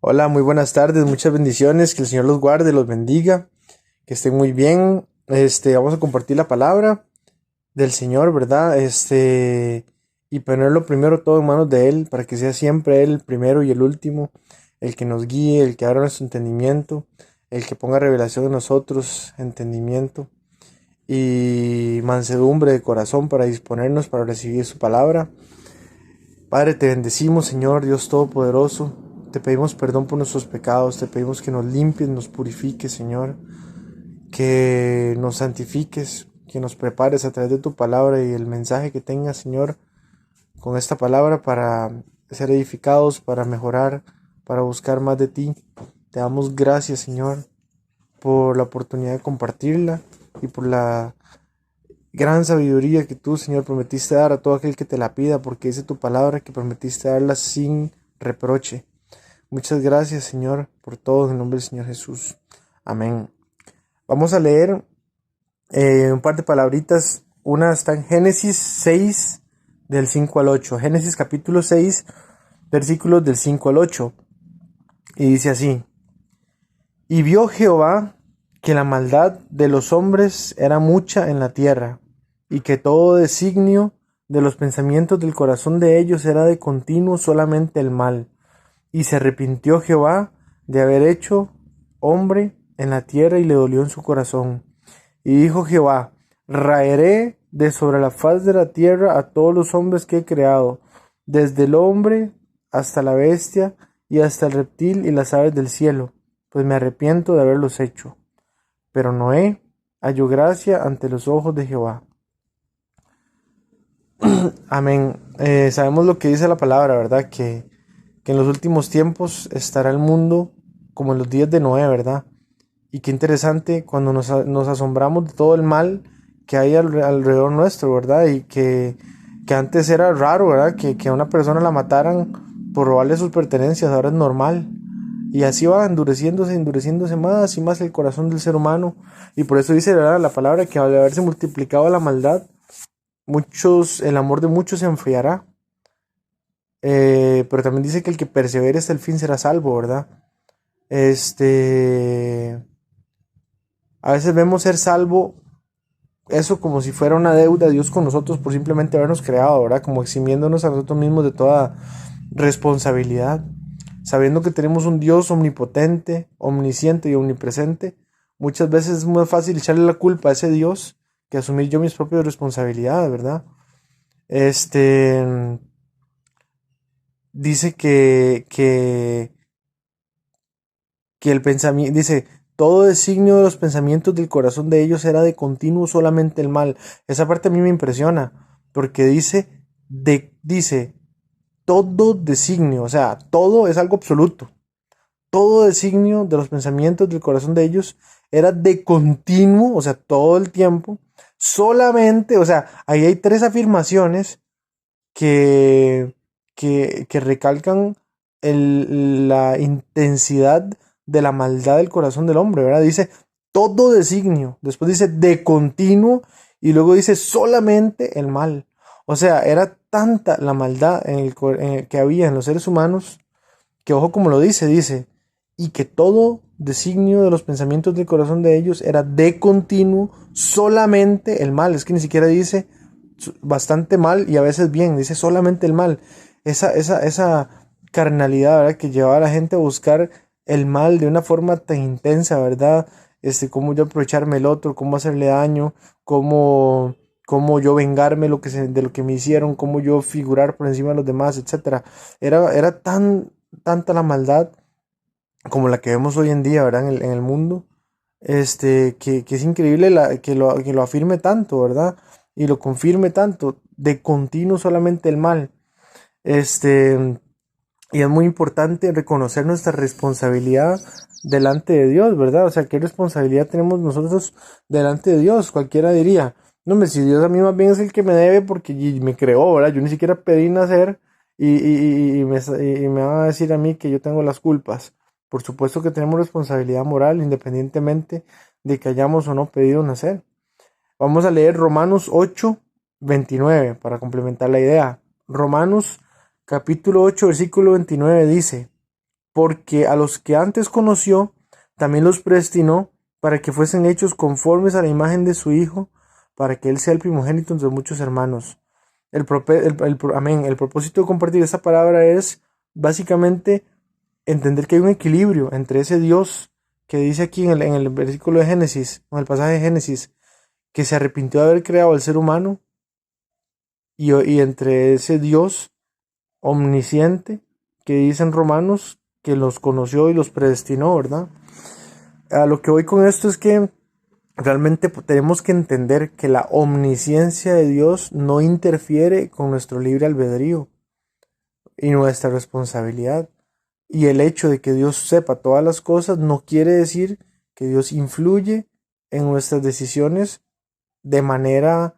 Hola, muy buenas tardes, muchas bendiciones, que el Señor los guarde, los bendiga, que estén muy bien. Vamos a compartir la palabra del Señor, ¿verdad? Y ponerlo primero todo en manos de Él, para que sea siempre Él el primero y el último, el que nos guíe, el que abra nuestro entendimiento, el que ponga revelación en nosotros, entendimiento y mansedumbre de corazón para disponernos para recibir su palabra. Padre, te bendecimos, Señor Dios Todopoderoso. Te pedimos perdón por nuestros pecados, te pedimos que nos limpies, nos purifiques, Señor, que nos santifiques, que nos prepares a través de tu palabra y el mensaje que tengas, Señor, con esta palabra para ser edificados, para mejorar, para buscar más de ti. Te damos gracias, Señor, por la oportunidad de compartirla y por la gran sabiduría que tú, Señor, prometiste dar a todo aquel que te la pida, porque dice tu palabra que prometiste darla sin reproche. Muchas gracias, Señor, por todo en el nombre del Señor Jesús. Amén. Vamos a leer un par de palabritas. Una está en Génesis 6, del 5 al 8. Génesis capítulo 6, versículos del 5 al 8. Y dice así: Y vio Jehová que la maldad de los hombres era mucha en la tierra, y que todo designio de los pensamientos del corazón de ellos era de continuo solamente el mal. Y se arrepintió Jehová de haber hecho hombre en la tierra, y le dolió en su corazón. Y dijo Jehová: raeré de sobre la faz de la tierra a todos los hombres que he creado, desde el hombre hasta la bestia, y hasta el reptil y las aves del cielo, pues me arrepiento de haberlos hecho. Pero Noé halló gracia ante los ojos de Jehová. Amén. Sabemos lo que dice la palabra, ¿verdad? Que en los últimos tiempos estará el mundo como en los días de Noé, ¿verdad? Y qué interesante cuando nos asombramos de todo el mal que hay alrededor nuestro, ¿verdad? Y que antes era raro, ¿verdad? Que a una persona la mataran por robarle sus pertenencias, ahora es normal. Y así va endureciéndose más y más el corazón del ser humano. Y por eso dice, ¿verdad?, la palabra, que al haberse multiplicado la maldad, el amor de muchos se enfriará. Pero también dice que el que persevere hasta el fin será salvo, ¿verdad? A veces vemos ser salvo eso como si fuera una deuda de Dios con nosotros por simplemente habernos creado, ¿verdad? Como eximiéndonos a nosotros mismos de toda responsabilidad. Sabiendo que tenemos un Dios omnipotente, omnisciente y omnipresente, muchas veces es muy fácil echarle la culpa a ese Dios que asumir yo mis propias responsabilidades, ¿verdad? Dice que el pensamiento, dice, todo designio de los pensamientos del corazón de ellos era de continuo solamente el mal. Esa parte a mí me impresiona, porque dice, todo designio, o sea, todo es algo absoluto. Todo designio de los pensamientos del corazón de ellos era de continuo, o sea, todo el tiempo, solamente, o sea, ahí hay tres afirmaciones que, que recalcan la intensidad de la maldad del corazón del hombre, ¿verdad? Dice todo designio, después dice de continuo y luego dice solamente el mal. O sea, era tanta la maldad que había en los seres humanos que, ojo como lo dice, y que todo designio de los pensamientos del corazón de ellos era de continuo solamente el mal. Es que ni siquiera dice bastante mal y a veces bien, dice solamente el mal. Esa carnalidad, ¿verdad?, que llevaba a la gente a buscar el mal de una forma tan intensa, ¿verdad? Cómo yo aprovecharme el otro, cómo hacerle daño, cómo yo vengarme de lo que me hicieron, cómo yo figurar por encima de los demás, etcétera. Era tanta la maldad como la que vemos hoy en día, ¿verdad? En el mundo, que es increíble que lo afirme tanto, ¿verdad? Y lo confirme tanto, de continuo solamente el mal. Y es muy importante reconocer nuestra responsabilidad delante de Dios, ¿verdad? O sea, ¿qué responsabilidad tenemos nosotros delante de Dios? Cualquiera diría, no, hombre, si Dios a mí más bien es el que me debe porque me creó, ¿verdad? Yo ni siquiera pedí nacer y me van a decir a mí que yo tengo las culpas. Por supuesto que tenemos responsabilidad moral independientemente de que hayamos o no pedido nacer. Vamos a leer Romanos 8:29 para complementar la idea. Romanos capítulo 8, versículo 29 dice: porque a los que antes conoció, también los predestinó para que fuesen hechos conformes a la imagen de su Hijo, para que Él sea el primogénito entre muchos hermanos. Amén. El propósito de compartir esta palabra es básicamente entender que hay un equilibrio entre ese Dios que dice aquí en el versículo de Génesis, en el pasaje de Génesis, que se arrepintió de haber creado al ser humano, y entre ese Dios omnisciente que dice en Romanos que los conoció y los predestinó, ¿verdad? A lo que voy con esto es que realmente tenemos que entender que la omnisciencia de Dios no interfiere con nuestro libre albedrío y nuestra responsabilidad. Y el hecho de que Dios sepa todas las cosas no quiere decir que Dios influye en nuestras decisiones de manera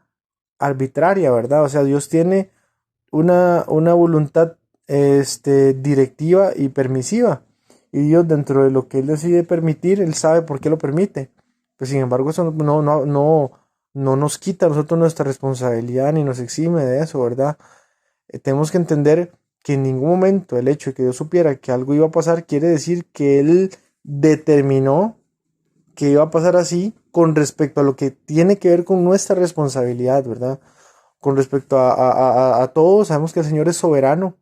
arbitraria, ¿verdad? O sea, Dios tiene una voluntad directiva y permisiva. Y Dios, dentro de lo que Él decide permitir, Él sabe por qué lo permite. Pues sin embargo, eso no nos quita a nosotros nuestra responsabilidad ni nos exime de eso, ¿verdad? Tenemos que entender que en ningún momento el hecho de que Dios supiera que algo iba a pasar quiere decir que Él determinó que iba a pasar así con respecto a lo que tiene que ver con nuestra responsabilidad, ¿verdad? Con respecto a todo, sabemos que el Señor es soberano,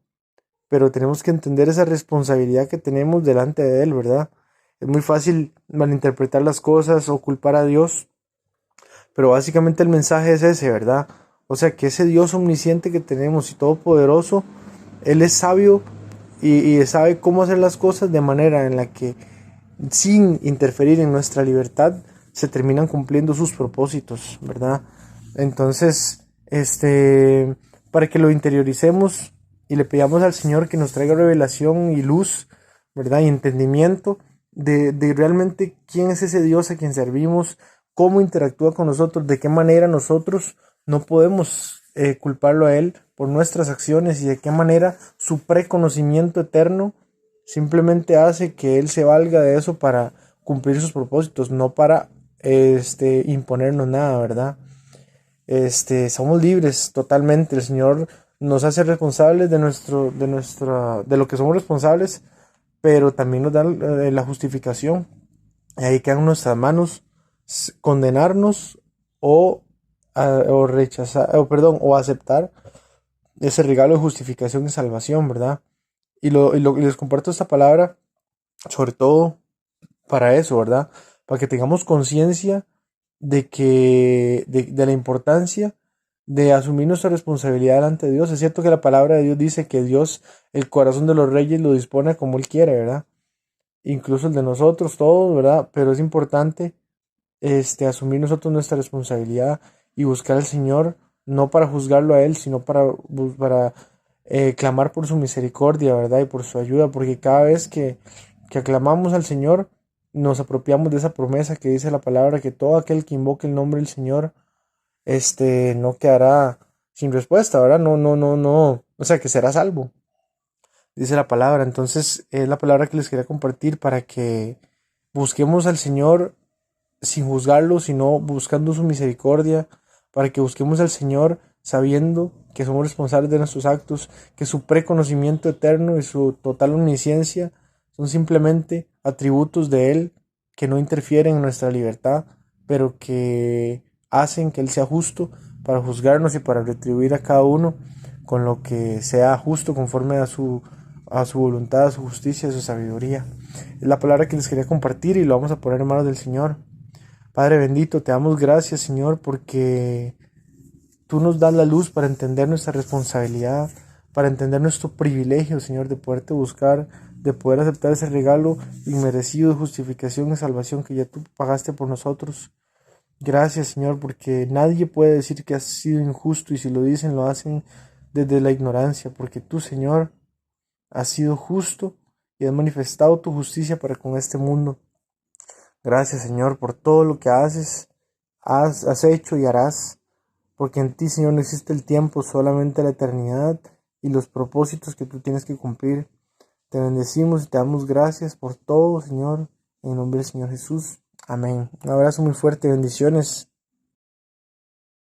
pero tenemos que entender esa responsabilidad que tenemos delante de Él, ¿verdad? Es muy fácil malinterpretar las cosas o culpar a Dios, pero básicamente el mensaje es ese, ¿verdad? O sea, que ese Dios omnisciente que tenemos y todopoderoso, Él es sabio y sabe cómo hacer las cosas de manera en la que, sin interferir en nuestra libertad, se terminan cumpliendo sus propósitos, ¿verdad? Entonces, para que lo interioricemos y le pidamos al Señor que nos traiga revelación y luz, ¿verdad? Y entendimiento de realmente quién es ese Dios a quien servimos, cómo interactúa con nosotros, de qué manera nosotros no podemos culparlo a Él por nuestras acciones y de qué manera su preconocimiento eterno simplemente hace que Él se valga de eso para cumplir sus propósitos, no para imponernos nada, ¿verdad? Somos libres totalmente. El Señor nos hace responsables de lo que somos responsables, pero también nos da la justificación. Y ahí quedan en nuestras manos condenarnos o rechazar, o aceptar ese regalo de justificación y salvación, ¿verdad? Y les comparto esta palabra sobre todo para eso, ¿verdad? Para que tengamos conciencia de la importancia de asumir nuestra responsabilidad delante de Dios. Es cierto que la palabra de Dios dice que Dios, el corazón de los reyes lo dispone como Él quiere, ¿verdad? Incluso el de nosotros, todos, ¿verdad? Pero es importante asumir nosotros nuestra responsabilidad y buscar al Señor, no para juzgarlo a Él, sino para clamar por su misericordia, ¿verdad? Y por su ayuda, porque cada vez que aclamamos al Señor, nos apropiamos de esa promesa que dice la palabra, que todo aquel que invoque el nombre del Señor, no quedará sin respuesta, ¿verdad? No, o sea, que será salvo, dice la palabra. Entonces, es la palabra que les quería compartir para que busquemos al Señor sin juzgarlo, sino buscando su misericordia, para que busquemos al Señor sabiendo que somos responsables de nuestros actos, que su preconocimiento eterno y su total omnisciencia son simplemente atributos de Él que no interfieren en nuestra libertad, pero que hacen que Él sea justo para juzgarnos y para retribuir a cada uno con lo que sea justo conforme a su voluntad, a su justicia, a su sabiduría. Es la palabra que les quería compartir y lo vamos a poner en manos del Señor. Padre bendito, te damos gracias, Señor, porque tú nos das la luz para entender nuestra responsabilidad, para entender nuestro privilegio, Señor, de poderte buscar, de poder aceptar ese regalo inmerecido de justificación y salvación que ya tú pagaste por nosotros. Gracias, Señor, porque nadie puede decir que has sido injusto, y si lo dicen, lo hacen desde la ignorancia, porque tú, Señor, has sido justo y has manifestado tu justicia para con este mundo. Gracias, Señor, por todo lo que has hecho y harás, porque en ti, Señor, no existe el tiempo, solamente la eternidad y los propósitos que tú tienes que cumplir. Te bendecimos y te damos gracias por todo, Señor, en el nombre del Señor Jesús. Amén. Un abrazo muy fuerte, bendiciones.